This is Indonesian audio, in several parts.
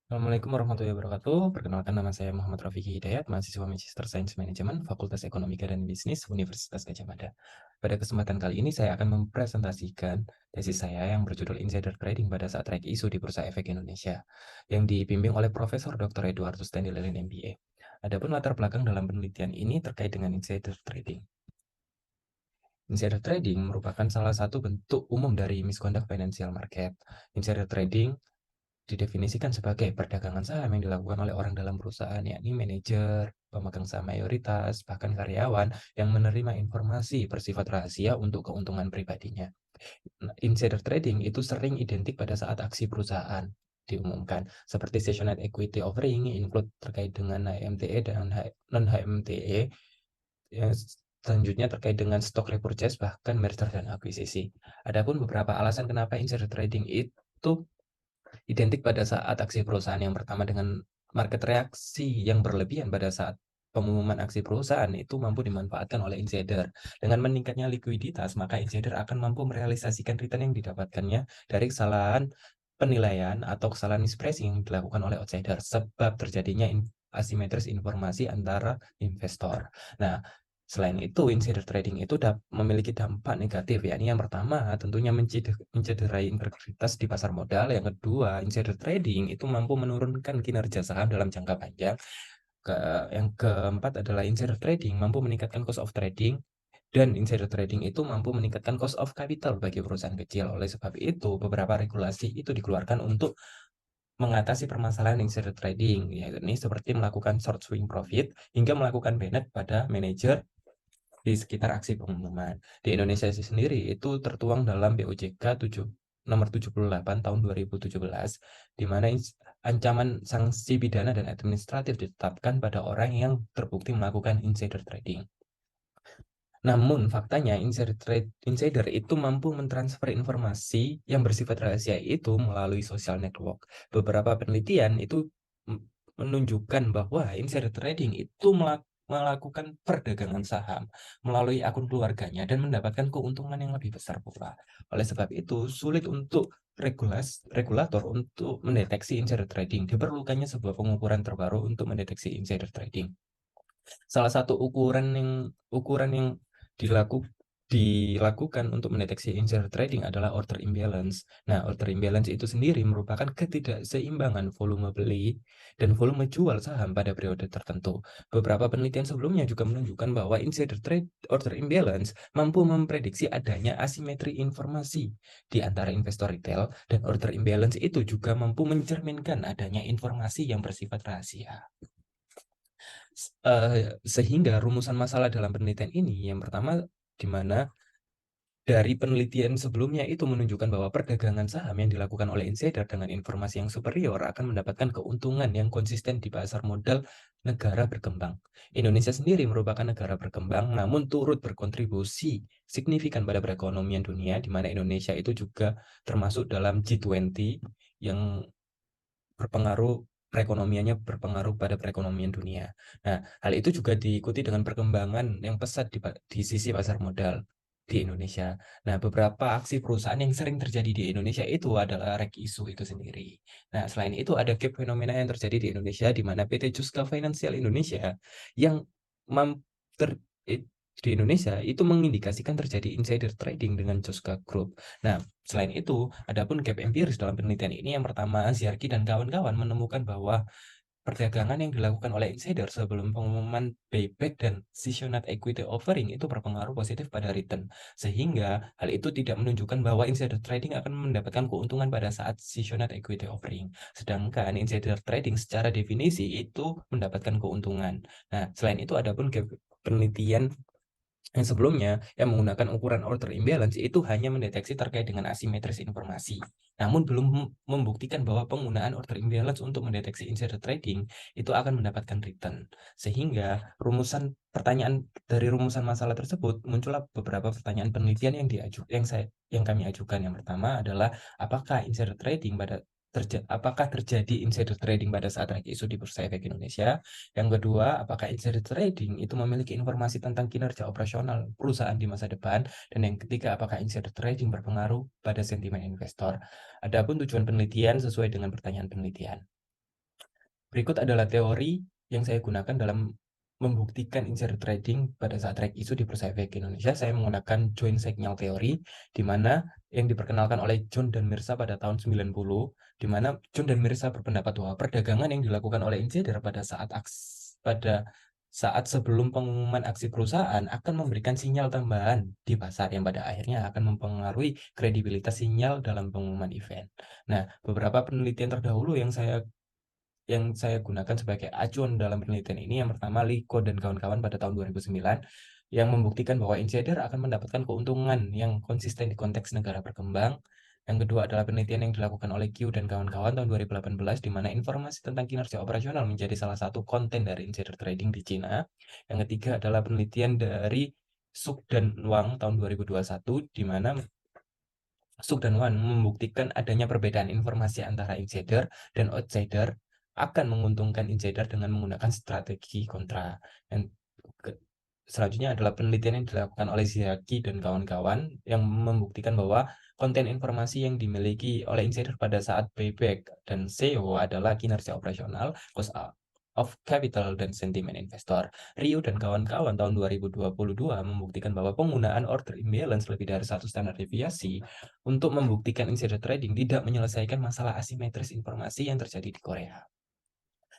Assalamualaikum warahmatullahi wabarakatuh. Perkenalkan nama saya Muhammad Rafiq Hidayat, mahasiswa Magister Sains Manajemen Fakultas Ekonomika dan Bisnis Universitas Gadjah Mada. Pada kesempatan kali ini saya akan mempresentasikan tesis saya yang berjudul Insider Trading pada saat track isu di Bursa Efek Indonesia, yang dibimbing oleh Profesor Dr. Eduardus Tendilelin MBA. Adapun latar belakang dalam penelitian ini terkait dengan insider trading. Insider trading merupakan salah satu bentuk umum dari misconduct financial market. Insider trading didefinisikan sebagai perdagangan saham yang dilakukan oleh orang dalam perusahaan, yakni manajer, pemegang saham mayoritas, bahkan karyawan yang menerima informasi bersifat rahasia untuk keuntungan pribadinya. Nah, insider trading itu sering identik pada saat aksi perusahaan diumumkan, seperti sessionate equity offering, include terkait dengan HMTE dan non-HMTE, yang selanjutnya terkait dengan stock repurchase, bahkan merger dan akuisisi. Adapun beberapa alasan kenapa insider trading itu identik pada saat aksi perusahaan. Yang pertama, dengan market reaksi yang berlebihan pada saat pengumuman aksi perusahaan itu mampu dimanfaatkan oleh insider. Dengan meningkatnya likuiditas, maka insider akan mampu merealisasikan return yang didapatkannya dari kesalahan penilaian atau kesalahan mispricing yang dilakukan oleh outsider sebab terjadinya asimetris informasi antara investor. Nah, selain itu, insider trading itu memiliki dampak negatif, yakni yang pertama tentunya mencederai integritas di pasar modal. Yang kedua, insider trading itu mampu menurunkan kinerja saham dalam jangka panjang. Yang keempat adalah insider trading mampu meningkatkan cost of trading, dan insider trading itu mampu meningkatkan cost of capital bagi perusahaan kecil. Oleh sebab itu, beberapa regulasi itu dikeluarkan untuk mengatasi permasalahan insider trading, yakni seperti melakukan short swing profit hingga melakukan bailout pada manajer di sekitar aksi pengumuman. Di Indonesia sendiri itu tertuang dalam BOJK nomor 78 tahun 2017, di mana ancaman sanksi pidana dan administratif ditetapkan pada orang yang terbukti melakukan insider trading. Namun faktanya insider itu mampu mentransfer informasi yang bersifat rahasia itu melalui social network. Beberapa penelitian itu menunjukkan bahwa insider trading itu melakukan perdagangan saham melalui akun keluarganya dan mendapatkan keuntungan yang lebih besar pula. Oleh sebab itu, sulit untuk regulator untuk mendeteksi insider trading. Diperlukannya sebuah pengukuran terbaru untuk mendeteksi insider trading. Salah satu ukuran yang dilakukan untuk mendeteksi insider trading adalah order imbalance. Nah, order imbalance itu sendiri merupakan ketidakseimbangan volume beli dan volume jual saham pada periode tertentu. Beberapa penelitian sebelumnya juga menunjukkan bahwa insider trade order imbalance mampu memprediksi adanya asimetri informasi di antara investor retail, dan order imbalance itu juga mampu mencerminkan adanya informasi yang bersifat rahasia. Sehingga rumusan masalah dalam penelitian ini yang pertama, di mana dari penelitian sebelumnya itu menunjukkan bahwa perdagangan saham yang dilakukan oleh insider dengan informasi yang superior akan mendapatkan keuntungan yang konsisten di pasar modal negara berkembang. Indonesia sendiri merupakan negara berkembang namun turut berkontribusi signifikan pada perekonomian dunia, di mana Indonesia itu juga termasuk dalam G20 yang perekonomiannya berpengaruh pada perekonomian dunia. Nah, hal itu juga diikuti dengan perkembangan yang pesat di sisi pasar modal di Indonesia. Nah, beberapa aksi perusahaan yang sering terjadi di Indonesia itu adalah reg isu itu sendiri. Nah, selain itu ada gap fenomena yang terjadi di Indonesia, di mana PT Juska Financial Indonesia yang mam ter, di Indonesia itu mengindikasikan terjadi insider trading dengan Juska Group. Nah, selain itu, adapun gap empiris dalam penelitian ini, yang pertama, Zyarki dan kawan-kawan menemukan bahwa perdagangan yang dilakukan oleh insider sebelum pengumuman buyback dan sessionate equity offering itu berpengaruh positif pada return, sehingga hal itu tidak menunjukkan bahwa insider trading akan mendapatkan keuntungan pada saat sessionate equity offering. Sedangkan insider trading secara definisi itu mendapatkan keuntungan. Nah, selain itu adapun gap penelitian yang sebelumnya, yang menggunakan ukuran order imbalance itu hanya mendeteksi terkait dengan asimetris informasi, namun belum membuktikan bahwa penggunaan order imbalance untuk mendeteksi insider trading itu akan mendapatkan return. Sehingga dari rumusan masalah tersebut muncullah beberapa pertanyaan penelitian yang kami ajukan. Yang pertama adalah apakah terjadi insider trading pada saat lagi isu di Bursa Efek Indonesia? Yang kedua, apakah insider trading itu memiliki informasi tentang kinerja operasional perusahaan di masa depan? Dan yang ketiga, apakah insider trading berpengaruh pada sentimen investor? Adapun tujuan penelitian sesuai dengan pertanyaan penelitian. Berikut adalah teori yang saya gunakan dalam membuktikan insider trading pada saat track isu di Bursa Efek Indonesia. Saya menggunakan joint signal theory, di mana yang diperkenalkan oleh John dan Mirza pada tahun 90, di mana John dan Mirza berpendapat bahwa perdagangan yang dilakukan oleh insider pada saat sebelum pengumuman aksi perusahaan akan memberikan sinyal tambahan di pasar yang pada akhirnya akan mempengaruhi kredibilitas sinyal dalam pengumuman event. Nah, beberapa penelitian terdahulu yang saya gunakan sebagai acuan dalam penelitian ini, yang pertama Liko dan kawan-kawan pada tahun 2009 yang membuktikan bahwa insider akan mendapatkan keuntungan yang konsisten di konteks negara berkembang. Yang kedua adalah penelitian yang dilakukan oleh Q dan kawan-kawan tahun 2018, di mana informasi tentang kinerja operasional menjadi salah satu konten dari insider trading di Cina. Yang ketiga adalah penelitian dari Suk dan Wang tahun 2021, di mana Suk dan Wan membuktikan adanya perbedaan informasi antara insider dan outsider akan menguntungkan insider dengan menggunakan strategi kontra. Dan selanjutnya adalah penelitian yang dilakukan oleh Ziyaki dan kawan-kawan yang membuktikan bahwa konten informasi yang dimiliki oleh insider pada saat buyback dan SEO adalah kinerja operasional, cost of capital, dan sentimen investor. Rio dan kawan-kawan tahun 2022 membuktikan bahwa penggunaan order imbalance lebih dari satu standar deviasi untuk membuktikan insider trading tidak menyelesaikan masalah asimetris informasi yang terjadi di Korea.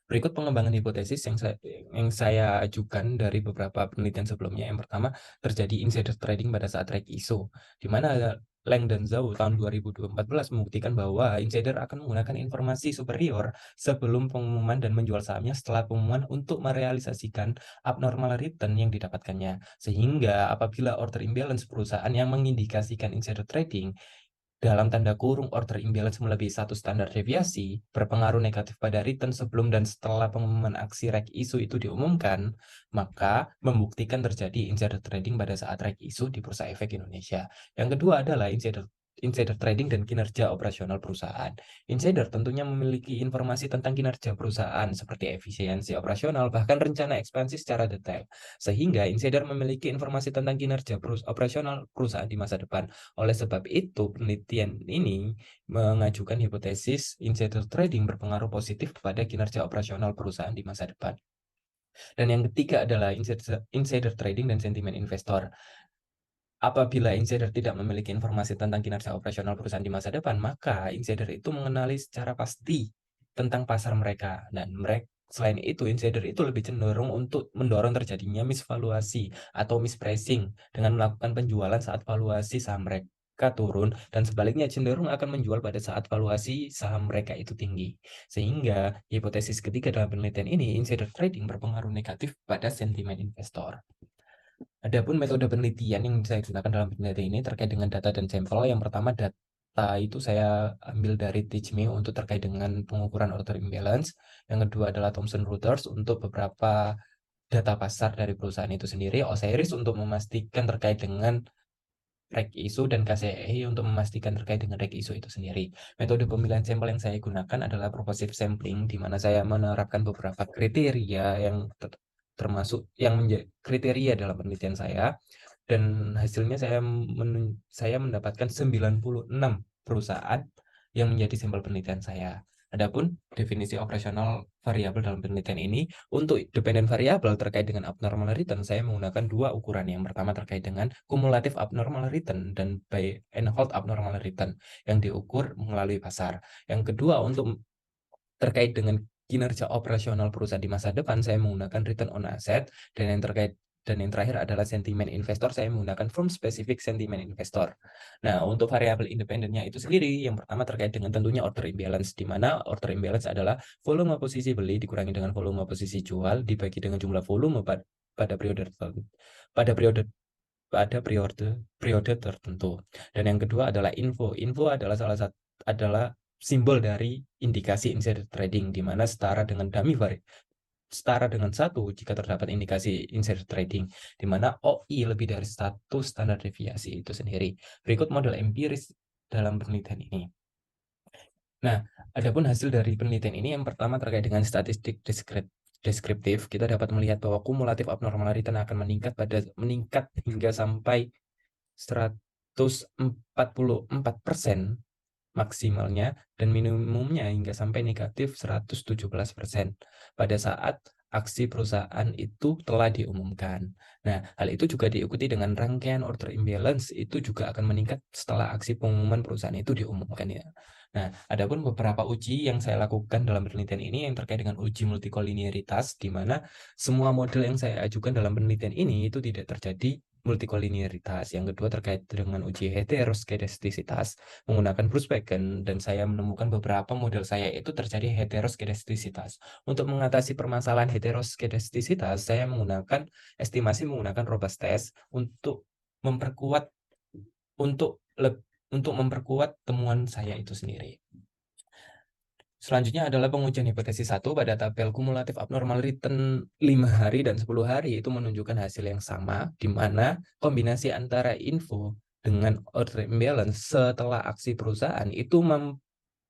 Berikut pengembangan hipotesis yang saya ajukan dari beberapa penelitian sebelumnya. Yang pertama, terjadi insider trading pada saat track isu, di mana Leng dan Zhao tahun 2014 membuktikan bahwa insider akan menggunakan informasi superior sebelum pengumuman dan menjual sahamnya setelah pengumuman untuk merealisasikan abnormal return yang didapatkannya. Sehingga apabila order imbalance perusahaan yang mengindikasikan insider trading dalam tanda kurung order imbalance melebihi satu standar deviasi berpengaruh negatif pada return sebelum dan setelah pengumuman aksi reg isu itu diumumkan, maka membuktikan terjadi insider trading pada saat reg isu di Bursa Efek Indonesia. Yang kedua adalah insider trading dan kinerja operasional perusahaan. Insider tentunya memiliki informasi tentang kinerja perusahaan seperti efisiensi operasional, bahkan rencana ekspansi secara detail. Sehingga insider memiliki informasi tentang kinerja operasional perusahaan di masa depan. Oleh sebab itu, penelitian ini mengajukan hipotesis insider trading berpengaruh positif kepada kinerja operasional perusahaan di masa depan. Dan yang ketiga adalah insider trading dan sentimen investor. Apabila insider tidak memiliki informasi tentang kinerja operasional perusahaan di masa depan, maka insider itu mengenali secara pasti tentang pasar mereka. Dan selain itu, insider itu lebih cenderung untuk mendorong terjadinya misvaluasi atau mispricing dengan melakukan penjualan saat valuasi saham mereka turun, dan sebaliknya cenderung akan menjual pada saat valuasi saham mereka itu tinggi. Sehingga hipotesis ketiga dalam penelitian ini, insider trading berpengaruh negatif pada sentimen investor. Adapun metode penelitian yang saya gunakan dalam penelitian ini terkait dengan data dan sampel. Yang pertama, data itu saya ambil dari Teachme untuk terkait dengan pengukuran order imbalance. Yang kedua adalah Thomson Reuters untuk beberapa data pasar dari perusahaan itu sendiri. Osiris untuk memastikan terkait dengan reg isu, dan KCI untuk memastikan terkait dengan reg isu itu sendiri. Metode pemilihan sampel yang saya gunakan adalah purposive sampling, di mana saya menerapkan beberapa kriteria yang termasuk yang menjadi kriteria dalam penelitian saya, dan hasilnya saya mendapatkan 96 perusahaan yang menjadi sampel penelitian saya. Adapun definisi operasional variabel dalam penelitian ini, untuk dependent variabel terkait dengan abnormal return, saya menggunakan dua ukuran. Yang pertama terkait dengan kumulatif abnormal return dan buy and hold abnormal return yang diukur melalui pasar. Yang kedua, untuk terkait dengan kinerja operasional perusahaan di masa depan, saya menggunakan return on asset, dan yang terakhir adalah sentimen investor, saya menggunakan firm specific sentimen investor. Nah, untuk variabel independennya itu sendiri, yang pertama terkait dengan tentunya order imbalance, di mana order imbalance adalah volume posisi beli dikurangi dengan volume posisi jual dibagi dengan jumlah volume pada periode pada periode periode tertentu. Dan yang kedua adalah info. Info adalah simbol dari indikasi insider trading, di mana setara dengan setara dengan 1 jika terdapat indikasi insider trading, di mana OI lebih dari 1 standar deviasi itu sendiri. Berikut model empiris dalam penelitian ini. Nah, adapun hasil dari penelitian ini, yang pertama terkait dengan statistik deskriptif, kita dapat melihat bahwa kumulatif abnormal return akan meningkat hingga sampai 144% maksimalnya dan minimumnya hingga sampai negatif 117% pada saat aksi perusahaan itu telah diumumkan. Nah, hal itu juga diikuti dengan rangkaian order imbalance itu juga akan meningkat setelah aksi pengumuman perusahaan itu diumumkan ya. Nah, adapun beberapa uji yang saya lakukan dalam penelitian ini yang terkait dengan uji multikolinearitas, di mana semua model yang saya ajukan dalam penelitian ini itu tidak terjadi multikolinearitas. Yang kedua terkait dengan uji heteroskedastisitas menggunakan Bruce-Bagen, dan saya menemukan beberapa model saya itu terjadi heteroskedastisitas. Untuk mengatasi permasalahan heteroskedastisitas, saya menggunakan estimasi menggunakan robust test memperkuat untuk untuk memperkuat temuan saya itu sendiri. Selanjutnya adalah pengujian hipotesis 1 pada tabel kumulatif abnormal return 5 hari dan 10 hari itu menunjukkan hasil yang sama, di mana kombinasi antara info dengan order imbalance setelah aksi perusahaan itu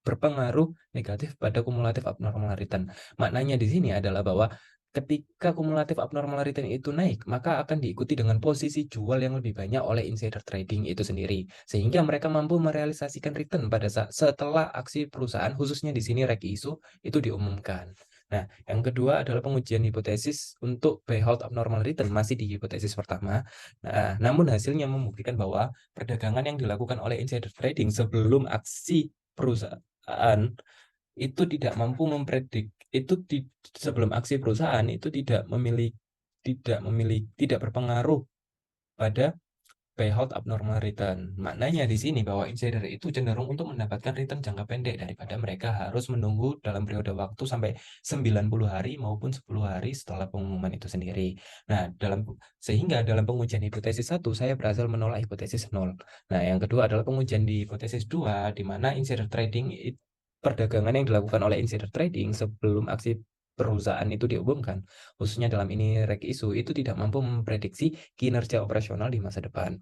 berpengaruh negatif pada kumulatif abnormal return. Maknanya di sini adalah bahwa ketika kumulatif abnormal return itu naik, maka akan diikuti dengan posisi jual yang lebih banyak oleh insider trading itu sendiri, sehingga mereka mampu merealisasikan return pada saat setelah aksi perusahaan, khususnya di sini reg issue itu diumumkan. Nah, yang kedua adalah pengujian hipotesis untuk buy hold abnormal return, masih di hipotesis pertama. Nah, namun hasilnya membuktikan bahwa perdagangan yang dilakukan oleh insider trading sebelum aksi perusahaan itu tidak mampu mempredik sebelum aksi perusahaan itu tidak berpengaruh pada buy hold abnormal return. Maknanya di sini bahwa insider itu cenderung untuk mendapatkan return jangka pendek daripada mereka harus menunggu dalam periode waktu sampai 90 hari maupun 10 hari setelah pengumuman itu sendiri. Nah, sehingga dalam pengujian hipotesis 1 saya berhasil menolak hipotesis 0. Nah, yang kedua adalah pengujian di hipotesis 2 di mana insider trading perdagangan yang dilakukan oleh insider trading sebelum aksi perusahaan itu diumumkan, khususnya dalam ini reg issue, itu tidak mampu memprediksi kinerja operasional di masa depan.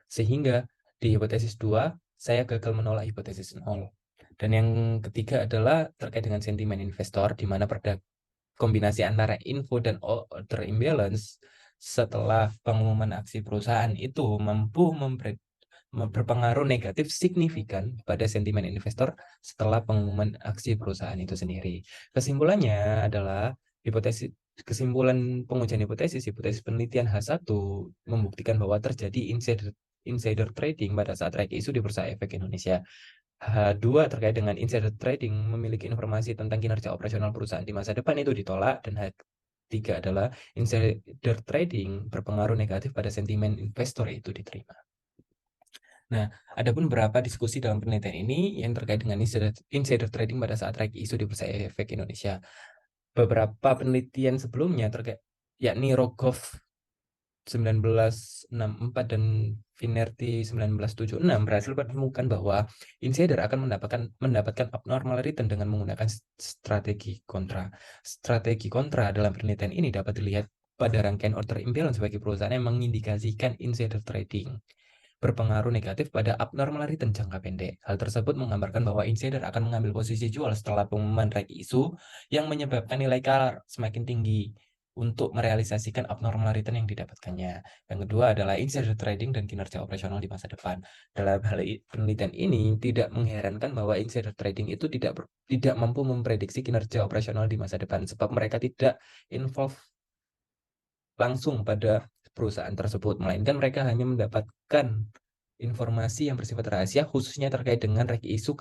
Sehingga di hipotesis 2, saya gagal menolak hipotesis 0. Dan yang ketiga adalah terkait dengan sentimen investor, di mana kombinasi antara info dan order imbalance setelah pengumuman aksi perusahaan itu mampu berpengaruh negatif signifikan pada sentimen investor setelah pengumuman aksi perusahaan itu sendiri. Kesimpulannya adalah kesimpulan pengujian hipotesis penelitian H1 membuktikan bahwa terjadi insider trading pada saat reg issue di Bursa Efek Indonesia. H2 terkait dengan insider trading memiliki informasi tentang kinerja operasional perusahaan di masa depan itu ditolak, dan H3 adalah insider trading berpengaruh negatif pada sentimen investor itu diterima. Nah, ada pun beberapa diskusi dalam penelitian ini yang terkait dengan insider trading pada saat reg issue di Bursa Efek Indonesia. Beberapa penelitian sebelumnya yakni Rogoff 1964 dan Finerty 1976 berhasil menemukan bahwa insider akan mendapatkan abnormal return dengan menggunakan strategi kontra. Strategi kontra dalam penelitian ini dapat dilihat pada rangkaian order imbalance bagi perusahaan yang mengindikasikan insider trading berpengaruh negatif pada abnormal return jangka pendek. Hal tersebut menggambarkan bahwa insider akan mengambil posisi jual setelah pengumuman reg issue yang menyebabkan nilai CAR semakin tinggi untuk merealisasikan abnormal return yang didapatkannya. Yang kedua adalah insider trading dan kinerja operasional di masa depan. Dalam hal penelitian ini tidak mengherankan bahwa insider trading itu tidak mampu memprediksi kinerja operasional di masa depan sebab mereka tidak involve langsung pada perusahaan tersebut, melainkan mereka hanya mendapatkan informasi yang bersifat rahasia, khususnya terkait dengan reg issue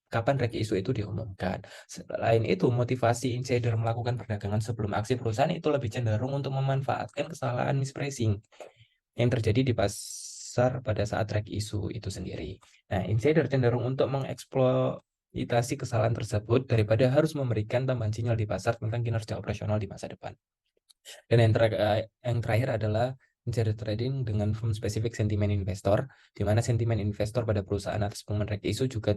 kapan reg issue itu diumumkan. Selain itu, motivasi insider melakukan perdagangan sebelum aksi perusahaan itu lebih cenderung untuk memanfaatkan kesalahan mispricing yang terjadi di pasar pada saat reg issue itu sendiri. Nah, insider cenderung untuk mengeksploitasi kesalahan tersebut daripada harus memberikan tambahan sinyal di pasar tentang kinerja operasional di masa depan. Dan yang terakhir adalah insider trading dengan firm specific sentimen investor, di mana sentimen investor pada perusahaan atas pengumuman reg issue juga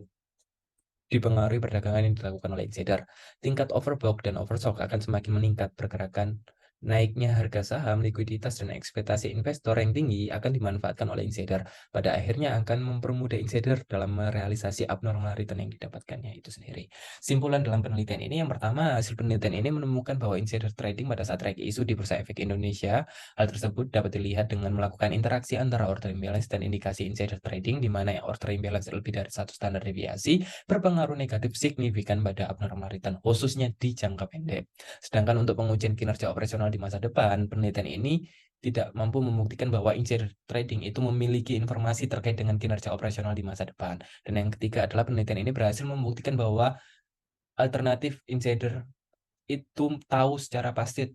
dipengaruhi perdagangan yang dilakukan oleh insider. Tingkat overbought dan oversold akan semakin meningkat pergerakan Naiknya harga saham, likuiditas, dan ekspektasi investor yang tinggi akan dimanfaatkan oleh insider. Pada akhirnya akan mempermudah insider dalam merealisasi abnormal return yang didapatkannya itu sendiri. Simpulan dalam penelitian ini, yang pertama, hasil penelitian ini menemukan bahwa insider trading pada saat track isu di Bursa Efek Indonesia. Hal tersebut dapat dilihat dengan melakukan interaksi antara order imbalance dan indikasi insider trading, di mana order imbalance lebih dari satu standar deviasi berpengaruh negatif signifikan pada abnormal return, khususnya di jangka pendek. Sedangkan untuk pengujian kinerja operasional di masa depan, penelitian ini tidak mampu membuktikan bahwa insider trading itu memiliki informasi terkait dengan kinerja operasional di masa depan. Dan yang ketiga adalah penelitian ini berhasil membuktikan bahwa alternatif insider itu tahu secara pasti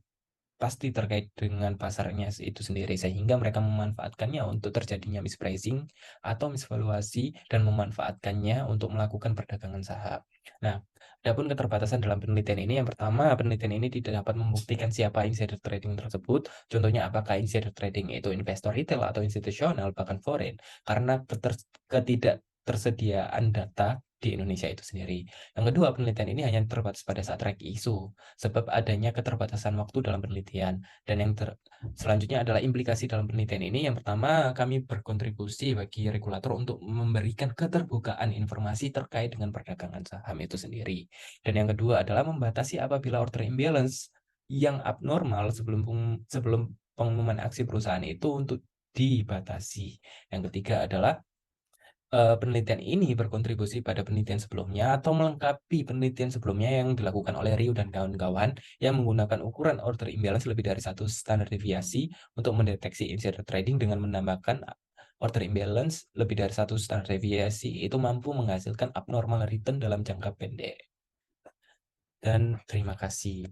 pasti terkait dengan pasarnya itu sendiri, sehingga mereka memanfaatkannya untuk terjadinya mispricing atau misvaluasi dan memanfaatkannya untuk melakukan perdagangan saham. Nah, adapun keterbatasan dalam penelitian ini, yang pertama, penelitian ini tidak dapat membuktikan siapa insider trading tersebut. Contohnya, apakah insider trading itu investor retail atau institusional, bahkan foreign, karena ketidaktersediaan data di Indonesia itu sendiri. Yang kedua, penelitian ini hanya terbatas pada saat track isu, sebab adanya keterbatasan waktu dalam penelitian. Dan yang selanjutnya adalah implikasi dalam penelitian ini. Yang pertama, kami berkontribusi bagi regulator untuk memberikan keterbukaan informasi terkait dengan perdagangan saham itu sendiri. Dan yang kedua adalah membatasi apabila order imbalance yang abnormal sebelum pengumuman aksi perusahaan itu untuk dibatasi. Yang ketiga adalah penelitian ini berkontribusi pada penelitian sebelumnya atau melengkapi penelitian sebelumnya yang dilakukan oleh Ryu dan kawan-kawan yang menggunakan ukuran order imbalance lebih dari satu standar deviasi untuk mendeteksi insider trading dengan menambahkan order imbalance lebih dari satu standar deviasi itu mampu menghasilkan abnormal return dalam jangka pendek. Dan terima kasih.